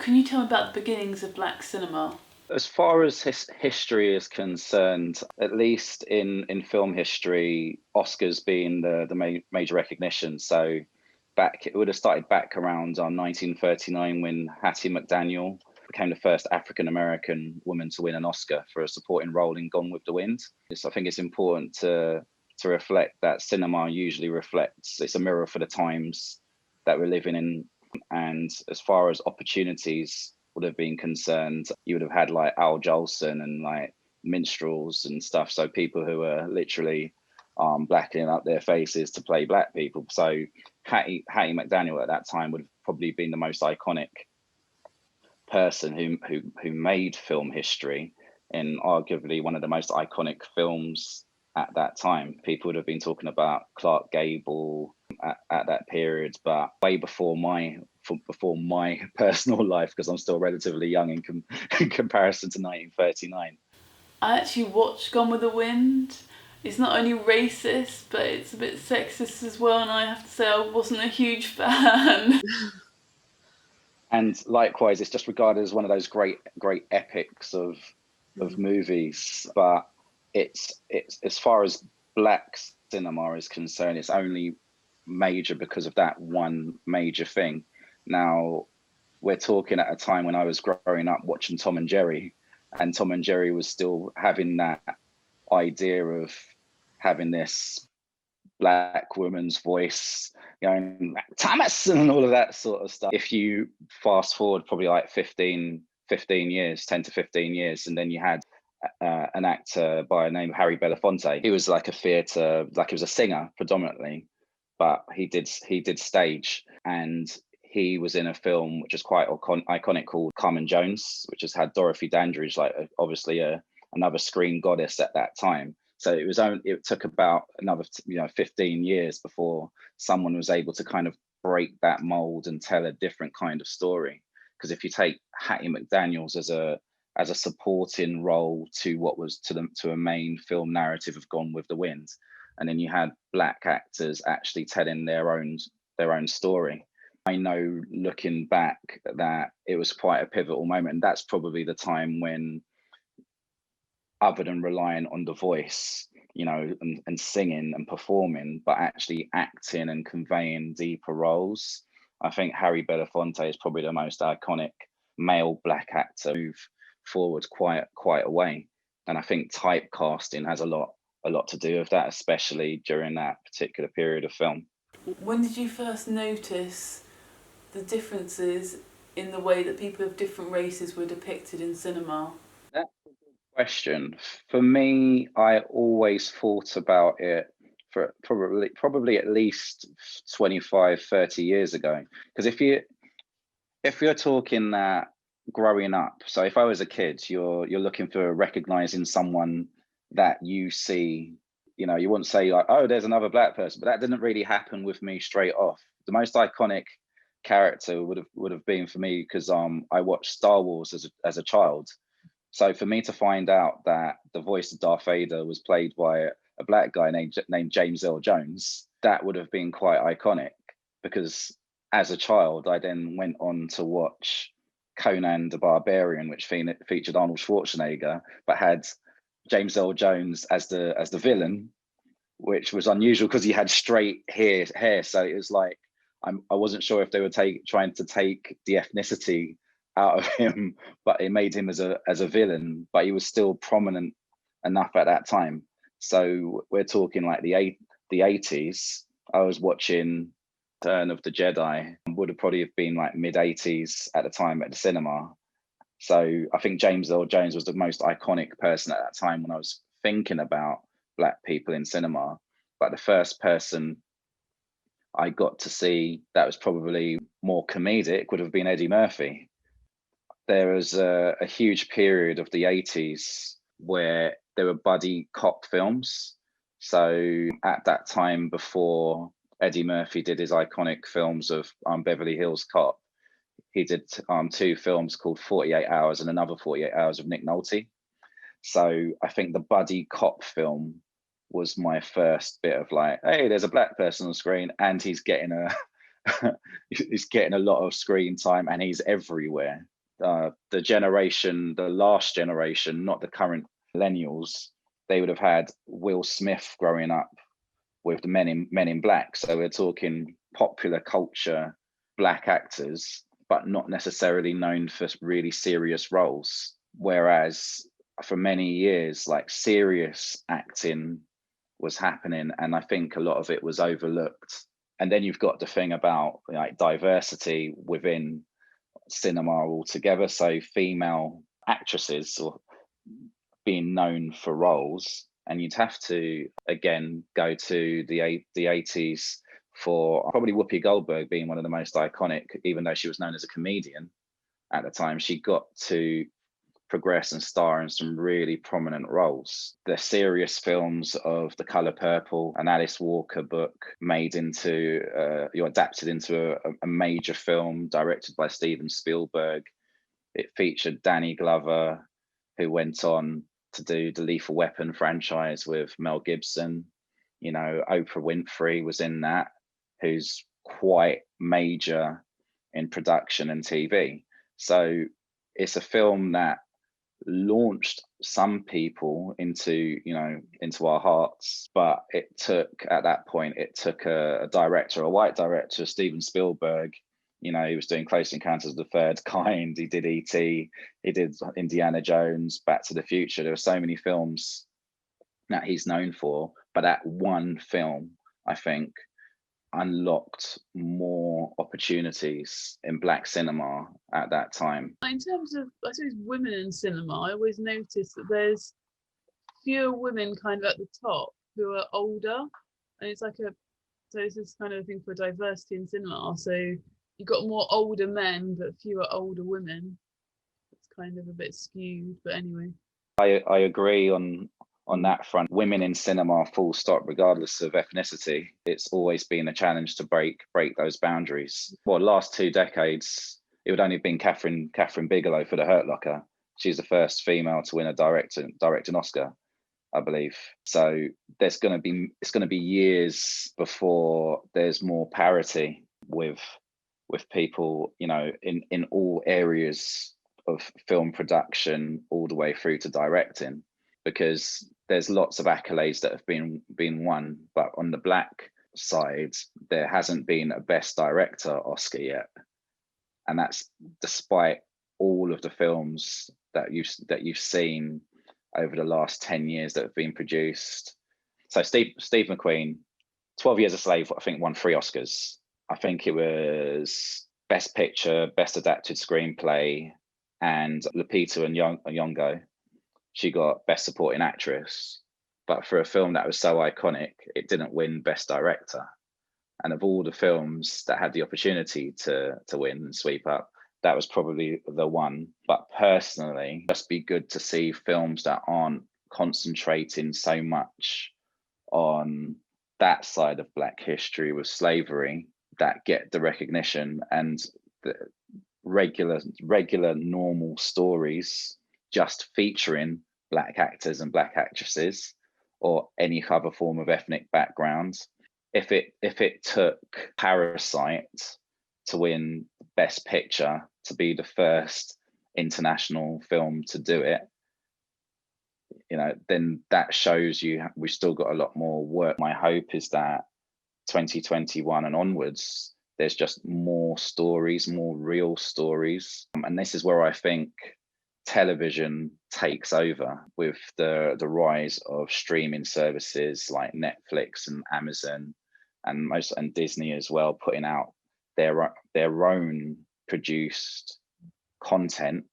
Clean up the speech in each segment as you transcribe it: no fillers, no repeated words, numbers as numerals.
can you tell me about the beginnings of black cinema? As far as history is concerned, at least in film history, Oscars being the major recognition. So it would have started back around 1939 when Hattie McDaniel became the first African American woman to win an Oscar for a supporting role in Gone with the Wind. So I think it's important to reflect that cinema usually reflects, it's a mirror for the times that we're living in. And as far as opportunities would have been concerned, you would have had like Al Jolson and like minstrels and stuff. So people who are literally blackening up their faces to play black people. So Hattie McDaniel at that time would have probably been the most iconic person who made film history, in arguably one of the most iconic films at that time. People would have been talking about Clark Gable at that period, but way before my personal life, because I'm still relatively young in comparison to 1939. I actually watched Gone with the Wind. It's not only racist, but it's a bit sexist as well, and I have to say I wasn't a huge fan. And likewise, it's just regarded as one of those great epics of movies. But it's as far as black cinema is concerned, it's only major because of that one major thing. Now, we're talking at a time when I was growing up watching Tom and Jerry, and Tom and Jerry was still having that idea of having this black woman's voice going Thomas and all of that sort of stuff. If you fast forward probably like 10 to 15 years, and then you had an actor by the name of Harry Belafonte. He was like he was a singer predominantly, but he did stage, and he was in a film which is quite iconic called Carmen Jones, which has had Dorothy Dandridge, like obviously another screen goddess at that time. So it took about another 15 years before someone was able to kind of break that mold and tell a different kind of story. Because if you take Hattie McDaniels as a supporting role to what was to a main film narrative of Gone with the Wind, and then you had black actors actually telling their own story, I know looking back that it was quite a pivotal moment. And that's probably the time when, other than relying on the voice, and singing and performing, but actually acting and conveying deeper roles, I think Harry Belafonte is probably the most iconic male black actor move forward quite a way. And I think typecasting has a lot to do with that, especially during that particular period of film. When did you first notice the differences in the way that people of different races were depicted in cinema? That's a good question. For me, I always thought about it for probably at least 25, 30 years ago. Because if you're talking that growing up, so if I was a kid, you're looking for recognizing someone that you see, you wouldn't say like, oh, there's another black person, but that didn't really happen with me straight off. The most iconic character would have been for me, because I watched Star Wars as a child. So for me to find out that the voice of Darth Vader was played by a black guy named James Earl Jones, that would have been quite iconic, because as a child, I then went on to watch Conan the Barbarian, which featured Arnold Schwarzenegger, but had James Earl Jones as the villain, which was unusual because he had straight hair. So it was like, I wasn't sure if they were trying to take the ethnicity out of him, but it made him as a villain, but he was still prominent enough at that time. So we're talking like the 80s. I was watching Return of the Jedi, would have probably have been like mid-80s at the time at the cinema. So I think James Earl Jones was the most iconic person at that time when I was thinking about black people in cinema. But the first person I got to see that was probably more comedic would have been Eddie Murphy. There was a huge period of the 80s where there were buddy cop films. So at that time, before Eddie Murphy did his iconic films of Beverly Hills Cop, he did two films called 48 Hours and another 48 Hours of Nick Nolte. So I think the buddy cop film was my first bit of like, hey, there's a black person on screen and he's getting he's getting a lot of screen time and he's everywhere. the generation, the last generation, not the current millennials, they would have had Will Smith growing up with the Men in Black. So we're talking popular culture, black actors, but not necessarily known for really serious roles. Whereas for many years, like serious acting was happening, and I think a lot of it was overlooked. And then you've got the thing about like diversity within cinema altogether. So female actresses or being known for roles, and you'd have to again go to the 80s for probably Whoopi Goldberg being one of the most iconic, even though she was known as a comedian at the time. She got to progress and star in some really prominent roles. The serious films of The Color Purple, an Alice Walker book made into, adapted into a major film directed by Steven Spielberg. It featured Danny Glover, who went on to do the Lethal Weapon franchise with Mel Gibson. You know, Oprah Winfrey was in that, who's quite major in production and TV. So it's a film that launched some people into our hearts, but it took a director, a white director, Steven Spielberg. You know, he was doing Close Encounters of the Third Kind, he did E.T., he did Indiana Jones, Back to the Future. There were so many films that he's known for, but that one film, I think, unlocked more opportunities in black cinema at that time. In terms of, I suppose, women in cinema, I always notice that there's fewer women kind of at the top who are older, and it's like so this is kind of a thing for diversity in cinema. So you've got more older men but fewer older women. It's kind of a bit skewed, but anyway. I agree on that front. Women in cinema, full stop, regardless of ethnicity. It's always been a challenge to break those boundaries. Well, last 2 decades, it would only have been Kathryn Bigelow for The Hurt Locker. She's the first female to win a direct an Oscar, I believe. So it's going to be years before there's more parity with people, you know, in all areas of film production, all the way through to directing, because there's lots of accolades that have been won, but on the black side, there hasn't been a Best Director Oscar yet, and that's despite all of the films that you've seen over the last 10 years that have been produced. So Steve McQueen, 12 Years a Slave, I think won 3 Oscars. I think it was Best Picture, Best Adapted Screenplay, and Lupita Nyong'o, she got Best Supporting Actress. But for a film that was so iconic, it didn't win Best Director. And of all the films that had the opportunity to win and sweep up, that was probably the one. But personally, just be good to see films that aren't concentrating so much on that side of Black history with slavery, that get the recognition and the regular normal stories just featuring Black actors and Black actresses or any other form of ethnic background. If it took Parasite to win Best Picture, to be the first international film to do it, you know, then that shows you we've still got a lot more work. My hope is that 2021 and onwards, there's just more stories, more real stories. And this is where I think television takes over with the rise of streaming services like Netflix and Amazon and Disney as well, putting out their own produced content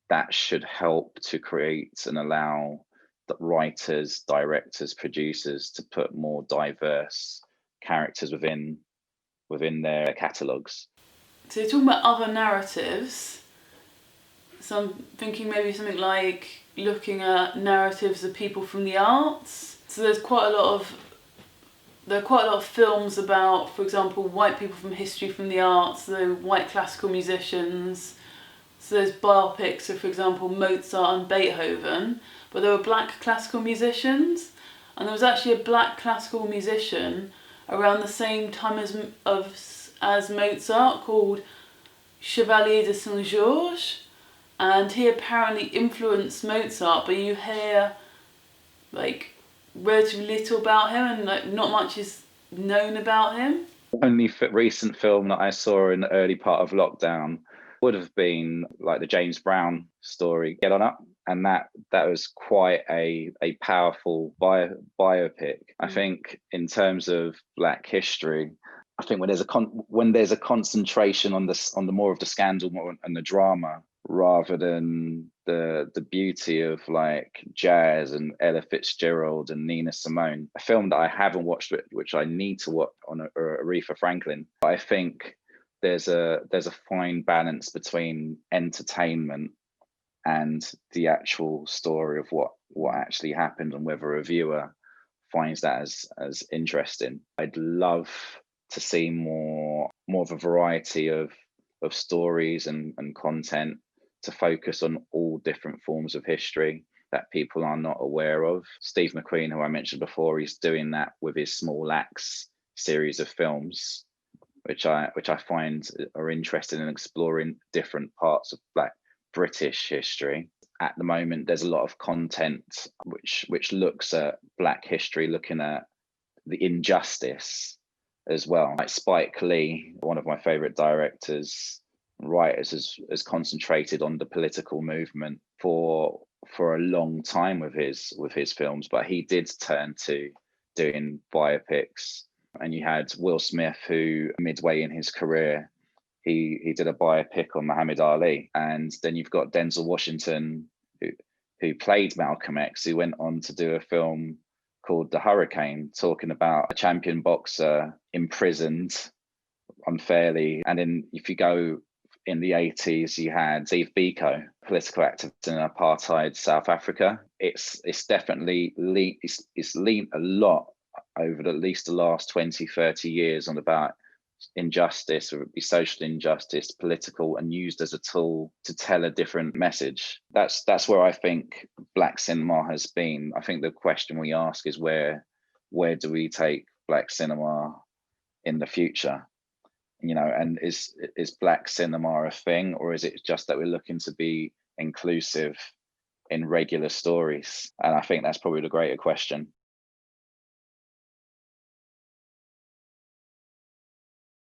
that should help to create and allow the writers, directors, producers to put more diverse characters within their catalogues. So you're talking about other narratives. So I'm thinking maybe something like looking at narratives of people from the arts. So there are quite a lot of films about, for example, white people from history from the arts, the white classical musicians. So there's biopics of, for example, Mozart and Beethoven, but there were black classical musicians, and there was actually a black classical musician around the same time as Mozart called Chevalier de Saint-Georges, and he apparently influenced Mozart, but you hear like relatively little about him, and like not much is known about him. The only recent film that I saw in the early part of lockdown would have been like the James Brown story, Get On Up, and that was quite a powerful biopic. I think in terms of Black history, I think when there's a concentration on the more of the scandal and the drama rather than the beauty of like jazz and Ella Fitzgerald and Nina Simone, a film that I haven't watched, which I need to watch, on Aretha Franklin. I think there's a fine balance between entertainment and the actual story of what actually happened, and whether a viewer finds that as interesting. I'd love to see more of a variety of stories and content to focus on all different forms of history that people are not aware of. Steve McQueen, who I mentioned before, he's doing that with his Small Axe series of films, which I find are interested in exploring different parts of Black British history. At the moment, there's a lot of content which looks at Black history, looking at the injustice as well. Like Spike Lee, one of my favorite directors, writers, has concentrated on the political movement for a long time with his films, but he did turn to doing biopics. And you had Will Smith, who midway in his career, he did a biopic on Muhammad Ali. And then you've got Denzel Washington, who played Malcolm X, who went on to do a film called The Hurricane, talking about a champion boxer imprisoned unfairly. And then if you go in the 80s, you had Steve Biko, political activist in apartheid South Africa. It's definitely leaned a lot over at least the last 20, 30 years on about injustice, whether it be social injustice, political, and used as a tool to tell a different message. That's where I think Black cinema has been. I think the question we ask is where do we take Black cinema in the future? You know, and is Black cinema a thing, or is it just that we're looking to be inclusive in regular stories? And I think that's probably the greater question.